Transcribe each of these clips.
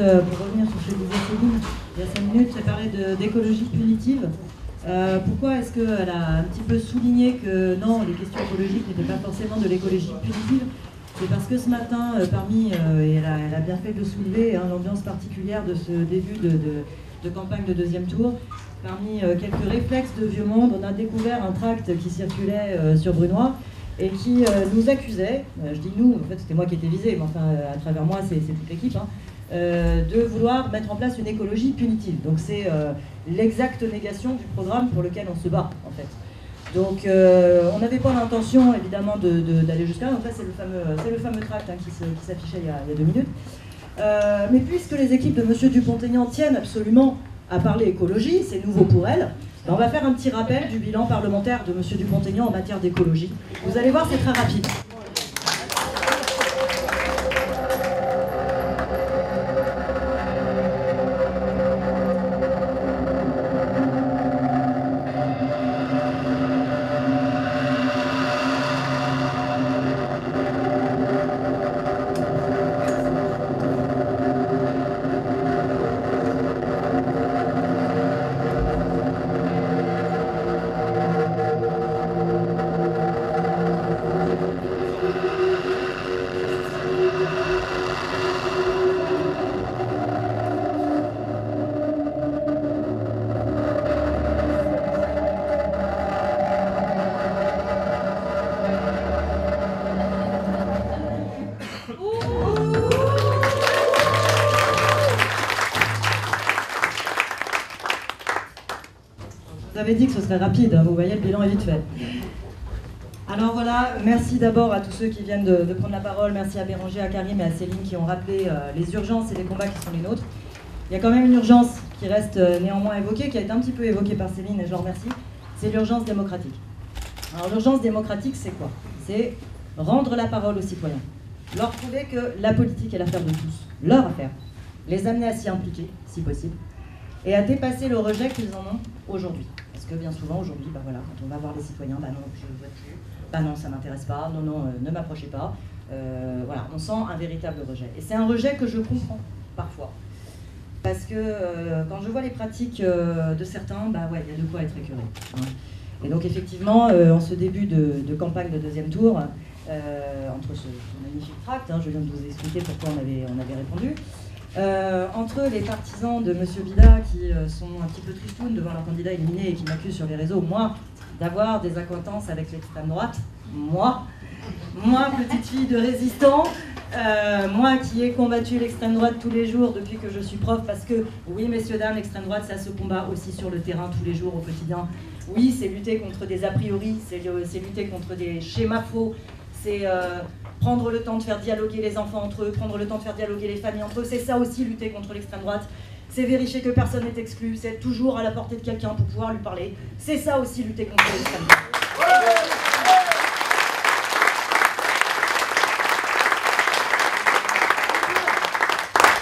pour revenir sur ce que disait Céline il y a 5 minutes, j'ai parlé d'écologie punitive. Pourquoi est-ce qu'elle a un petit peu souligné que non, les questions écologiques n'étaient pas forcément de l'écologie punitive? C'est parce que ce matin, et elle a bien fait de le soulever, l'ambiance particulière de ce début de campagne de deuxième tour, parmi quelques réflexes de vieux monde, on a découvert un tract qui circulait sur Brunoy et qui nous accusait, je dis nous, en fait c'était moi qui étais visé, mais enfin à travers moi c'est toute l'équipe, de vouloir mettre en place une écologie punitive. Donc c'est l'exacte négation du programme pour lequel on se bat en fait. Donc on n'avait pas l'intention évidemment d'aller jusqu'à là, donc là c'est le fameux tract qui s'affichait il y a 2 minutes. Mais puisque les équipes de M. Dupont-Aignan tiennent absolument à parler écologie, c'est nouveau pour elles, on va faire un petit rappel du bilan parlementaire de M. Dupont-Aignan en matière d'écologie. Vous allez voir, c'est très rapide. J'avais dit que ce serait rapide, vous voyez, le bilan est vite fait. Alors voilà, merci d'abord à tous ceux qui viennent de prendre la parole, merci à Béranger, à Karim et à Céline qui ont rappelé les urgences et les combats qui sont les nôtres. Il y a quand même une urgence qui reste néanmoins évoquée, qui a été un petit peu évoquée par Céline et je l'en remercie, c'est l'urgence démocratique. Alors l'urgence démocratique, c'est quoi? C'est rendre la parole aux citoyens, leur prouver que la politique est l'affaire de tous, leur affaire, les amener à s'y impliquer, si possible, et à dépasser le rejet qu'ils en ont aujourd'hui. Parce que bien souvent, aujourd'hui, voilà, quand on va voir les citoyens, non, je ne vote plus, non, ça ne m'intéresse pas, non, ne m'approchez pas. Voilà, on sent un véritable rejet. Et c'est un rejet que je comprends, parfois. Parce que quand je vois les pratiques de certains, ouais, il y a de quoi être écœuré. Et donc, effectivement, en ce début de campagne de deuxième tour, entre ce magnifique tract, je viens de vous expliquer pourquoi on avait répondu, entre les partisans de M. Villa qui sont un petit peu tristounes devant leur candidat éliminé et qui m'accusent sur les réseaux, moi, d'avoir des accointances avec l'extrême droite, moi, petite fille de résistant, moi qui ai combattu l'extrême droite tous les jours depuis que je suis prof, parce que, oui, messieurs, dames, l'extrême droite, ça se combat aussi sur le terrain tous les jours au quotidien. Oui, c'est lutter contre des a priori, c'est lutter contre des schémas faux, c'est prendre le temps de faire dialoguer les enfants entre eux, prendre le temps de faire dialoguer les familles entre eux, c'est ça aussi lutter contre l'extrême droite. C'est vérifier que personne n'est exclu, c'est être toujours à la portée de quelqu'un pour pouvoir lui parler. C'est ça aussi lutter contre l'extrême droite.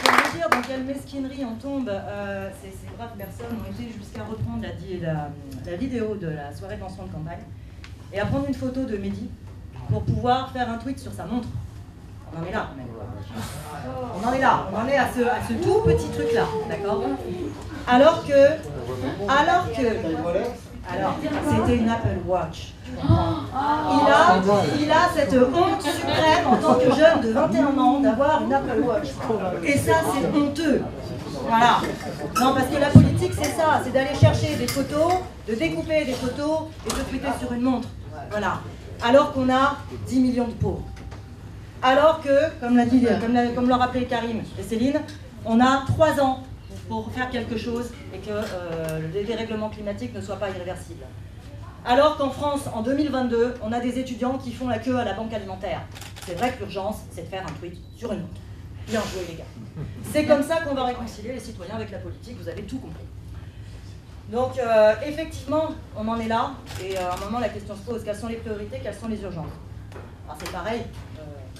Je veux dire dans quelle mesquinerie on tombe, ces braves personnes ont été jusqu'à reprendre la vidéo de la soirée de lancement de campagne et à prendre une photo de Mehdi pour pouvoir faire un tweet sur sa montre. On en est là, on en est là, on en est à ce tout petit truc-là, d'accord? Alors c'était une Apple Watch. Il a cette honte suprême en tant que jeune de 21 ans d'avoir une Apple Watch. Et ça, c'est honteux. Voilà. Non, parce que la politique, c'est ça, c'est d'aller chercher des photos, de découper des photos et de tweeter sur une montre. Voilà. Alors qu'on a 10 millions de pauvres. Alors que, comme l'a rappelé Karim et Céline, on a 3 ans pour faire quelque chose et que le dérèglement climatique ne soit pas irréversible. Alors qu'en France, en 2022, on a des étudiants qui font la queue à la banque alimentaire. C'est vrai que l'urgence, c'est de faire un tweet sur une montre. Bien joué les gars. C'est comme ça qu'on va réconcilier les citoyens avec la politique, vous avez tout compris. Donc effectivement, on en est là, et à un moment la question se pose, quelles sont les priorités, quelles sont les urgences? Alors c'est pareil,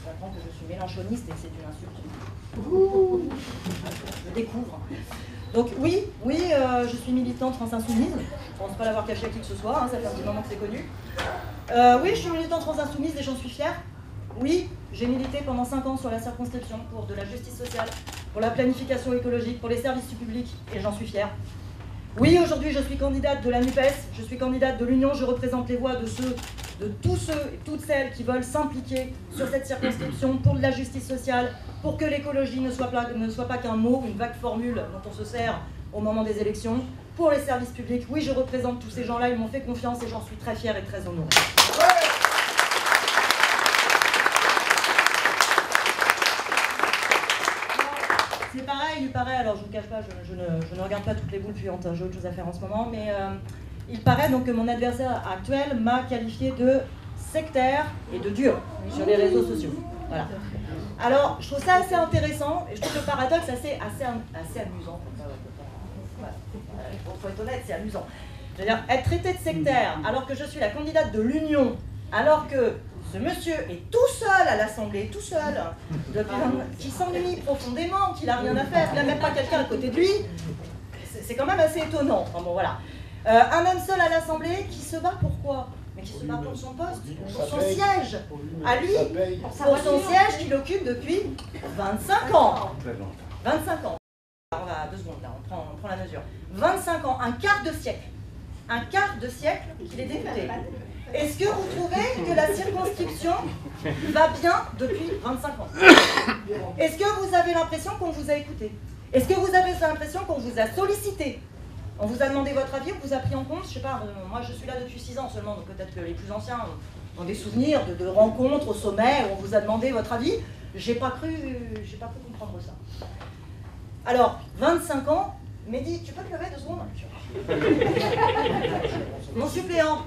j'apprends que je suis mélanchoniste et que c'est une insulte. Je découvre. Donc oui, je suis militante France Insoumise, je ne pense pas l'avoir caché à qui que ce soit, ça fait un petit moment que c'est connu. Oui, je suis militante France Insoumise et j'en suis fière. Oui, j'ai milité pendant 5 ans sur la circonscription pour de la justice sociale, pour la planification écologique, pour les services publics, et j'en suis fière. Oui, aujourd'hui, je suis candidate de la NUPES, je suis candidate de l'Union, je représente les voix de tous ceux et toutes celles qui veulent s'impliquer sur cette circonscription pour de la justice sociale, pour que l'écologie ne soit pas qu'un mot, une vague formule dont on se sert au moment des élections, pour les services publics. Oui, je représente tous ces gens-là, ils m'ont fait confiance et j'en suis très fière et très honorée. C'est pareil, alors je ne vous cache pas, je ne regarde pas toutes les boules puantes, j'ai autre chose à faire en ce moment, mais il paraît donc que mon adversaire actuel m'a qualifié de sectaire et de dur sur les réseaux sociaux. Voilà. Alors, je trouve ça assez intéressant, et je trouve le paradoxe assez amusant. Il faut être honnête, c'est amusant. Je veux dire, être traité de sectaire alors que je suis la candidate de l'Union, alors que ce monsieur est tout seul à l'Assemblée, tout seul, qui s'ennuie profondément, qu'il n'a rien à faire, qu'il n'a même pas quelqu'un à côté de lui, c'est quand même assez étonnant. Enfin, bon, voilà. Un homme seul à l'Assemblée qui se bat pour quoi? Mais qui se bat pour son poste, pour son siège, à lui, pour son siège qu'il occupe depuis 25 ans. 25 ans. On va 2 secondes là, on prend la mesure. 25 ans, un quart de siècle. Un quart de siècle qu'il est député. Est-ce que vous trouvez que la circonscription va bien depuis 25 ans? Est-ce que vous avez l'impression qu'on vous a écouté? Est-ce que vous avez l'impression qu'on vous a sollicité? On vous a demandé votre avis, on vous a pris en compte? Je sais pas, moi je suis là depuis 6 ans seulement, donc peut-être que les plus anciens ont des souvenirs de rencontres au sommet où on vous a demandé votre avis. J'ai pas cru comprendre ça. Alors, 25 ans, Mehdi, tu peux te lever 2 secondes? Mon suppléant,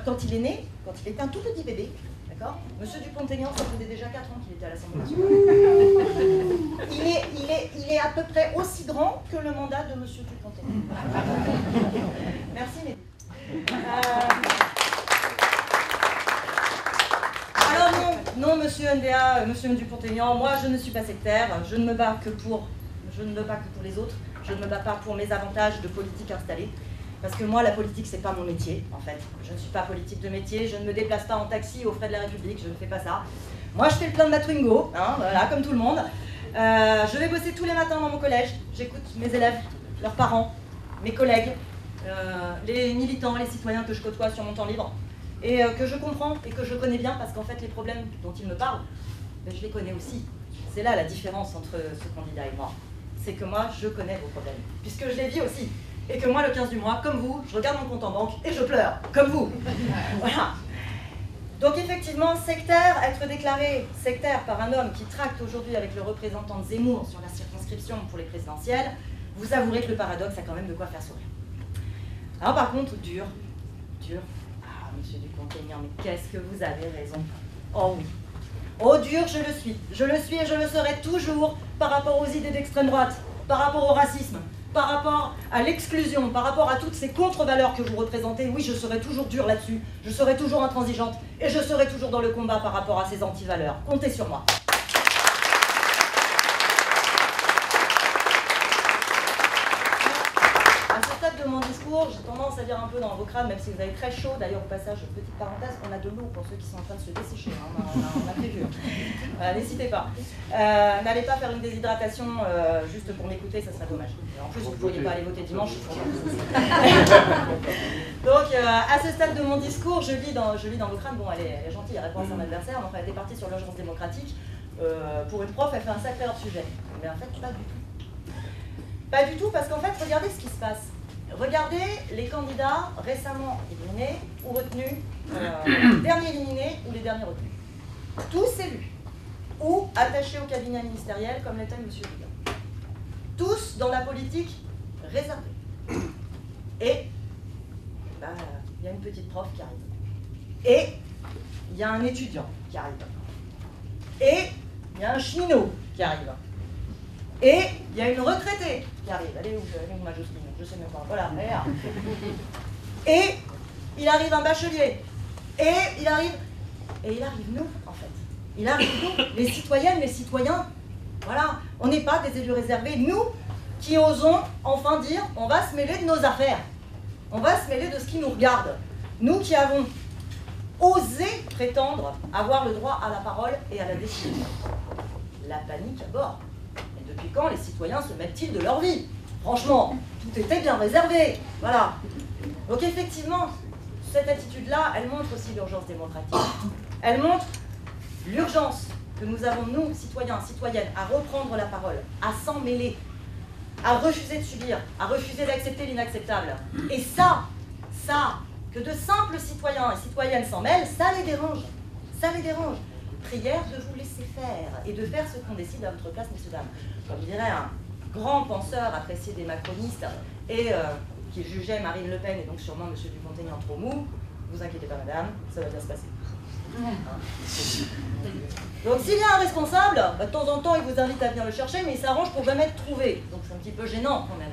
quand il est né, quand il était un tout petit bébé, d'accord, Monsieur Dupont-Aignan, ça faisait déjà 4 ans qu'il était à l'Assemblée nationale. Il est à peu près aussi grand que le mandat de Monsieur Dupont-Aignan. Merci, Mehdi. Alors non, Monsieur NDA, Monsieur Dupont-Aignan, moi je ne suis pas sectaire, je ne me bats que pour les autres, je ne me bats pas pour mes avantages de politique installée. Parce que moi, la politique, c'est pas mon métier, en fait. Je ne suis pas politique de métier, je ne me déplace pas en taxi aux frais de la République, je ne fais pas ça. Moi, je fais le plein de ma Twingo, hein, voilà, comme tout le monde. Je vais bosser tous les matins dans mon collège, j'écoute mes élèves, leurs parents, mes collègues, les militants, les citoyens que je côtoie sur mon temps libre, et que je comprends et que je connais bien, parce qu'en fait, les problèmes dont ils me parlent, ben, je les connais aussi. C'est là la différence entre ce candidat et moi. C'est que moi, je connais vos problèmes, puisque je les vis aussi. Et que moi, le 15 du mois, comme vous, je regarde mon compte en banque et je pleure, comme vous. Voilà. Donc effectivement, sectaire, être déclaré sectaire par un homme qui tracte aujourd'hui avec le représentant de Zemmour sur la circonscription pour les présidentielles, vous avouerez que le paradoxe a quand même de quoi faire sourire. Alors par contre, dur. Ah, Monsieur Dupont-Aignan, mais qu'est-ce que vous avez raison. Oh oui. Oh dur, je le suis et je le serai toujours par rapport aux idées d'extrême droite, par rapport au racisme, par rapport à l'exclusion, par rapport à toutes ces contre-valeurs que vous représentez. Oui, je serai toujours dure là-dessus, je serai toujours intransigeante et je serai toujours dans le combat par rapport à ces anti-valeurs. Comptez sur moi. À ce stade de mon discours, j'ai tendance à dire un peu dans vos crânes, même si vous avez très chaud. D'ailleurs, au passage, petite parenthèse, on a de l'eau pour ceux qui sont en train de se dessécher. Hein. On a prévu. N'hésitez pas. N'allez pas faire une déshydratation juste pour m'écouter, ça serait dommage. En plus, vous ne pourriez pas aller voter dimanche. Donc, à ce stade de mon discours, je lis dans vos crânes, bon, elle est gentille, elle répond à son adversaire, donc elle était partie sur l'urgence démocratique. Pour une prof, elle fait un sacré hors-sujet. Mais en fait, pas du tout. Pas du tout, parce qu'en fait, regardez ce qui se passe. Regardez les candidats récemment éliminés ou retenus, derniers éliminés ou les derniers retenus. Tous élus ou attachés au cabinet ministériel, comme l'était M. Bouillon. Tous dans la politique réservée. Et il y a une petite prof qui arrive. Et il y a un étudiant qui arrive. Et il y a un cheminot qui arrive. Et il y a une retraitée qui arrive. Elle est où ma Jocelyne? Je sais même pas. Voilà, elle est là. Et il arrive un bachelier. Et il arrive nous, en fait. Il arrive nous, les citoyennes, les citoyens. Voilà, on n'est pas des élus réservés. Nous qui osons enfin dire, on va se mêler de nos affaires. On va se mêler de ce qui nous regarde. Nous qui avons osé prétendre avoir le droit à la parole et à la décision. La panique à bord. Et depuis quand les citoyens se mettent-ils de leur vie? Franchement, tout était bien réservé. Voilà. Donc effectivement, cette attitude-là, elle montre aussi l'urgence démocratique. Elle montre l'urgence que nous avons, nous, citoyens, citoyennes, à reprendre la parole, à s'en mêler, à refuser de subir, à refuser d'accepter l'inacceptable. Et ça, que de simples citoyens et citoyennes s'en mêlent, ça les dérange. Ça les dérange. Prière de vous laisser faire et de faire ce qu'on décide à votre place, messieurs, dames. Comme dirait un grand penseur apprécié des macronistes et qui jugeait Marine Le Pen et donc sûrement M. Dupont-Aignan trop mou, vous inquiétez pas madame, ça va bien se passer. Donc s'il y a un responsable, de temps en temps il vous invite à venir le chercher, mais il s'arrange pour jamais être trouvé. Donc c'est un petit peu gênant quand même.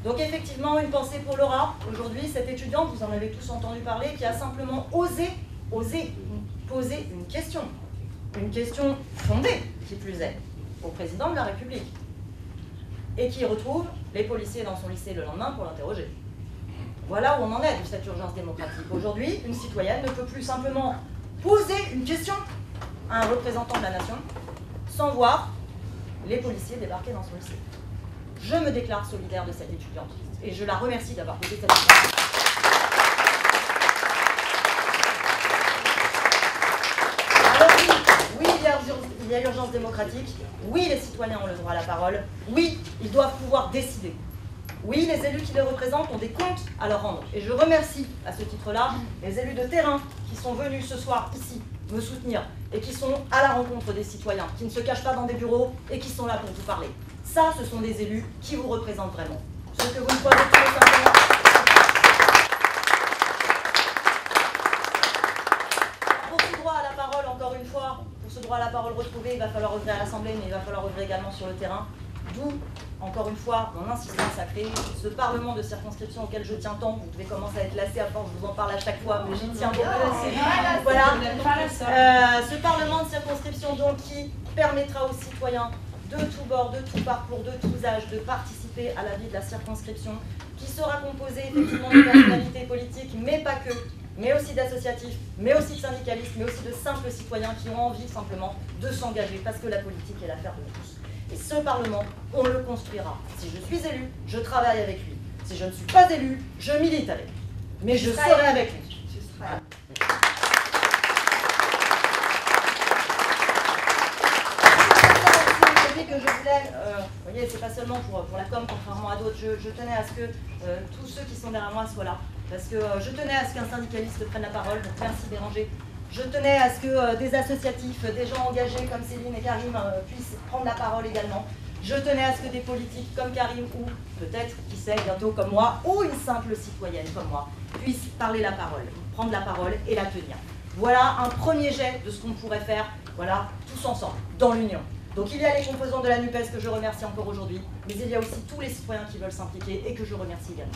Donc effectivement, une pensée pour Laura. Aujourd'hui, cette étudiante, vous en avez tous entendu parler, qui a simplement osé poser une question fondée, qui plus est, au président de la République, et qui retrouve les policiers dans son lycée le lendemain pour l'interroger. Voilà où on en est de cette urgence démocratique. Aujourd'hui, une citoyenne ne peut plus simplement poser une question à un représentant de la nation sans voir les policiers débarquer dans son lycée. Je me déclare solidaire de cette étudiante et je la remercie d'avoir posé cette question. Il y a urgence démocratique. Oui, les citoyens ont le droit à la parole. Oui, ils doivent pouvoir décider. Oui, les élus qui les représentent ont des comptes à leur rendre. Et je remercie à ce titre-là les élus de terrain qui sont venus ce soir ici me soutenir et qui sont à la rencontre des citoyens, qui ne se cachent pas dans des bureaux et qui sont là pour vous parler. Ça, ce sont des élus qui vous représentent vraiment. Ce que vous ne pouvez pas simplement. Pour ce droit à la parole, encore une fois, pour ce droit à la parole retrouvé, il va falloir œuvrer à l'Assemblée, mais il va falloir œuvrer également sur le terrain. D'où, encore une fois, mon insistance à créer ce Parlement de circonscription auquel je tiens tant. Vous devez commencer à être lassé à force, je vous en parle à chaque fois, mais j'y tiens beaucoup. Voilà. Ce Parlement de circonscription, donc, qui permettra aux citoyens de tous bords, de tous parcours, de tous âges, de participer à la vie de la circonscription, qui sera composée effectivement de personnalités politiques, mais pas que, mais aussi d'associatifs, mais aussi de syndicalistes, mais aussi de simples citoyens qui ont envie simplement de s'engager, parce que la politique est l'affaire de tous. Et ce Parlement, on le construira. Si je suis élu, je travaille avec lui. Si je ne suis pas élu, je milite avec lui. Mais je serai avec lui. Voilà. Que je voulais, vous voyez, c'est pas seulement pour la com, contrairement à d'autres, je tenais à ce que tous ceux qui sont derrière moi soient là. Parce que je tenais à ce qu'un syndicaliste prenne la parole, donc merci Béranger. Je tenais à ce que des associatifs, des gens engagés comme Céline et Karim puissent prendre la parole également. Je tenais à ce que des politiques comme Karim ou peut-être, qui sait, bientôt comme moi, ou une simple citoyenne comme moi, puissent parler la parole, prendre la parole et la tenir. Voilà un premier jet de ce qu'on pourrait faire, voilà, tous ensemble, dans l'union. Donc il y a les composants de la NUPES que je remercie encore aujourd'hui, mais il y a aussi tous les citoyens qui veulent s'impliquer et que je remercie également.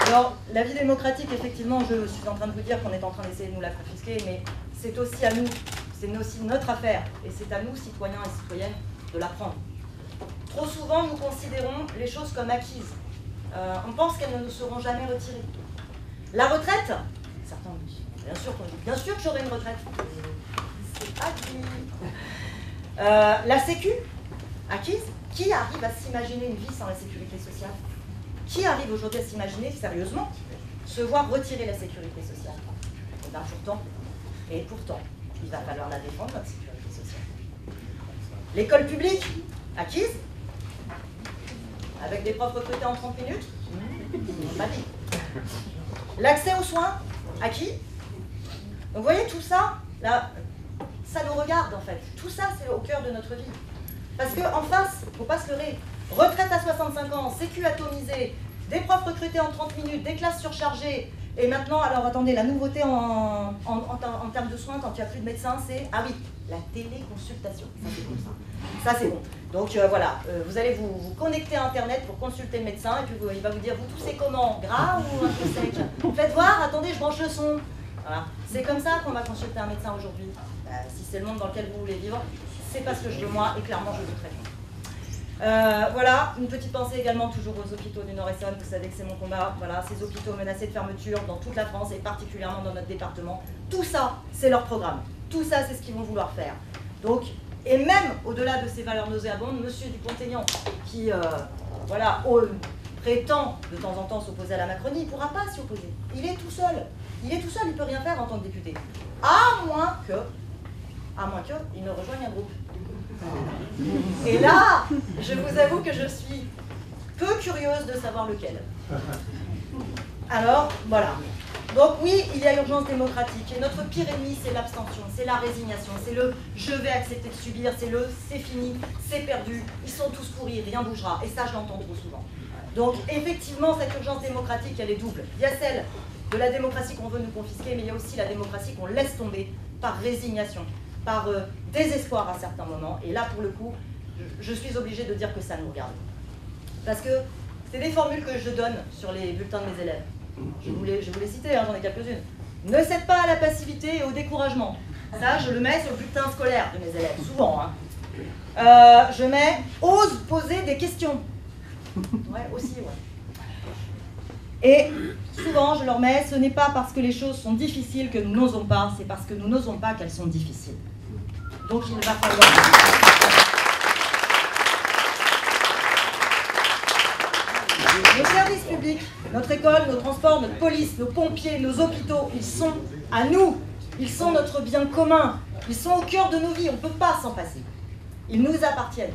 Alors, la vie démocratique, effectivement, je suis en train de vous dire qu'on est en train d'essayer de nous la confisquer, mais c'est aussi à nous, c'est aussi notre affaire, et c'est à nous, citoyens et citoyennes, de la prendre. Trop souvent, nous considérons les choses comme acquises. On pense qu'elles ne nous seront jamais retirées. La retraite, certains me disent, bien sûr que j'aurai une retraite. C'est acquis. La sécu, acquise. Qui arrive à s'imaginer une vie sans la sécurité sociale? Qui arrive aujourd'hui à s'imaginer, sérieusement, se voir retirer la sécurité sociale? Et pourtant, il va falloir la défendre, notre sécurité sociale. L'école publique, acquise, avec des profs recrutés en 30 minutes, pas dit. L'accès aux soins, acquis. Donc vous voyez, tout ça, là, ça nous regarde en fait. Tout ça, c'est au cœur de notre vie. Parce qu'en face, il ne faut pas se leurrer, retraite à 65 ans, sécu atomisée, des profs recrutés en 30 minutes, des classes surchargées, et maintenant, alors attendez, la nouveauté en termes de soins, quand il n'y a plus de médecins, c'est, ah oui, la téléconsultation. Ça c'est bon ça. Ça c'est bon. Donc voilà, vous allez vous connecter à Internet pour consulter le médecin, et puis il va vous dire, vous toussez comment? Gras ou un peu sec? Faites voir, attendez, je branche le son. Voilà. C'est comme ça qu'on va consulter un médecin aujourd'hui. Si c'est le monde dans lequel vous voulez vivre, c'est pas ce que je veux moi, et clairement je vous réponds. Voilà, une petite pensée également toujours aux hôpitaux du Nord-Essonne, vous savez que c'est mon combat, voilà, ces hôpitaux menacés de fermeture dans toute la France et particulièrement dans notre département. Tout ça, c'est leur programme, tout ça, c'est ce qu'ils vont vouloir faire. Donc, et même au-delà de ces valeurs nauséabondes, M. Dupont-Aignan, qui voilà, prétend de temps en temps s'opposer à la Macronie, il ne pourra pas s'y opposer. Il est tout seul, il ne peut rien faire en tant que député. À moins qu'il ne rejoigne un groupe. Et là, je vous avoue que je suis peu curieuse de savoir lequel. Alors, voilà. Donc oui, il y a urgence démocratique. Et notre pire ennemi, c'est l'abstention, c'est la résignation, c'est le « je vais accepter de subir », c'est le « c'est fini, c'est perdu, ils sont tous pourris, rien bougera ». Et ça, je l'entends trop souvent. Donc effectivement, cette urgence démocratique, elle est double. Il y a celle de la démocratie qu'on veut nous confisquer, mais il y a aussi la démocratie qu'on laisse tomber par résignation, par désespoir à certains moments. Et là, pour le coup, je suis obligée de dire que ça nous regarde. Parce que c'est des formules que je donne sur les bulletins de mes élèves. Je vous les citer, hein, j'en ai quelques-unes. Ne cède pas à la passivité et au découragement. Ça, je le mets sur le bulletin scolaire de mes élèves, souvent. Hein. Je mets « ose poser des questions ». Ouais, aussi, ouais. Et souvent, je leur mets « ce n'est pas parce que les choses sont difficiles que nous n'osons pas, c'est parce que nous n'osons pas qu'elles sont difficiles ». Donc il va falloir... Nos services publics, notre école, nos transports, notre police, nos pompiers, nos hôpitaux, ils sont à nous. Ils sont notre bien commun. Ils sont au cœur de nos vies. On ne peut pas s'en passer. Ils nous appartiennent.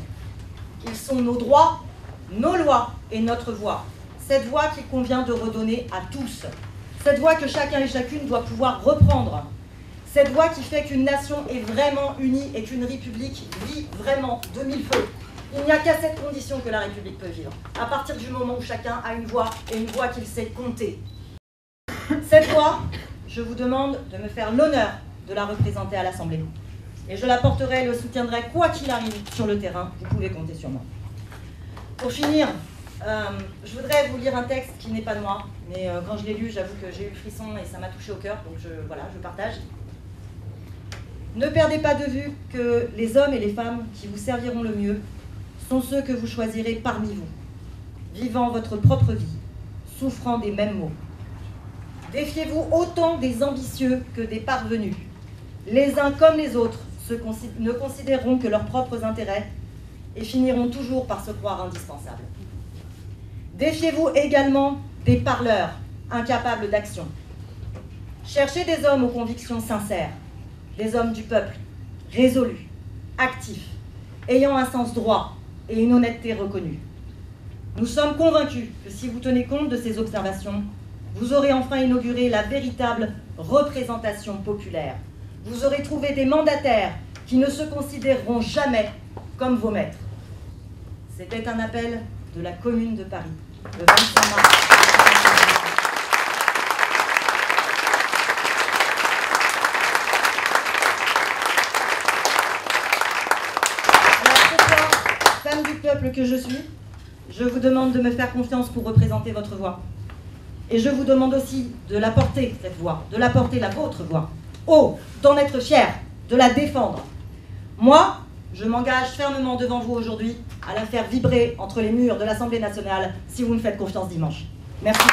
Ils sont nos droits, nos lois et notre voix. Cette voix qu'il convient de redonner à tous. Cette voix que chacun et chacune doit pouvoir reprendre. Cette voix qui fait qu'une nation est vraiment unie et qu'une république vit vraiment de mille feux. Il n'y a qu'à cette condition que la République peut vivre, à partir du moment où chacun a une voix, et une voix qu'il sait compter. Cette voix, je vous demande de me faire l'honneur de la représenter à l'Assemblée. Et je la porterai et le soutiendrai quoi qu'il arrive sur le terrain, vous pouvez compter sur moi. Pour finir, je voudrais vous lire un texte qui n'est pas de moi, mais quand je l'ai lu, j'avoue que j'ai eu le frisson et ça m'a touché au cœur, donc je partage. Ne perdez pas de vue que les hommes et les femmes qui vous serviront le mieux sont ceux que vous choisirez parmi vous, vivant votre propre vie, souffrant des mêmes maux. Défiez-vous autant des ambitieux que des parvenus. Les uns comme les autres ne considéreront que leurs propres intérêts et finiront toujours par se croire indispensables. Défiez-vous également des parleurs, incapables d'action. Cherchez des hommes aux convictions sincères, des hommes du peuple, résolus, actifs, ayant un sens droit et une honnêteté reconnue. Nous sommes convaincus que si vous tenez compte de ces observations, vous aurez enfin inauguré la véritable représentation populaire. Vous aurez trouvé des mandataires qui ne se considéreront jamais comme vos maîtres. C'était un appel de la Commune de Paris, le 25 mars. Du peuple que je suis, je vous demande de me faire confiance pour représenter votre voix. Et je vous demande aussi de la porter, cette voix, de la porter, la vôtre voix, haut, d'en être fier, de la défendre. Moi, je m'engage fermement devant vous aujourd'hui à la faire vibrer entre les murs de l'Assemblée nationale si vous me faites confiance dimanche. Merci.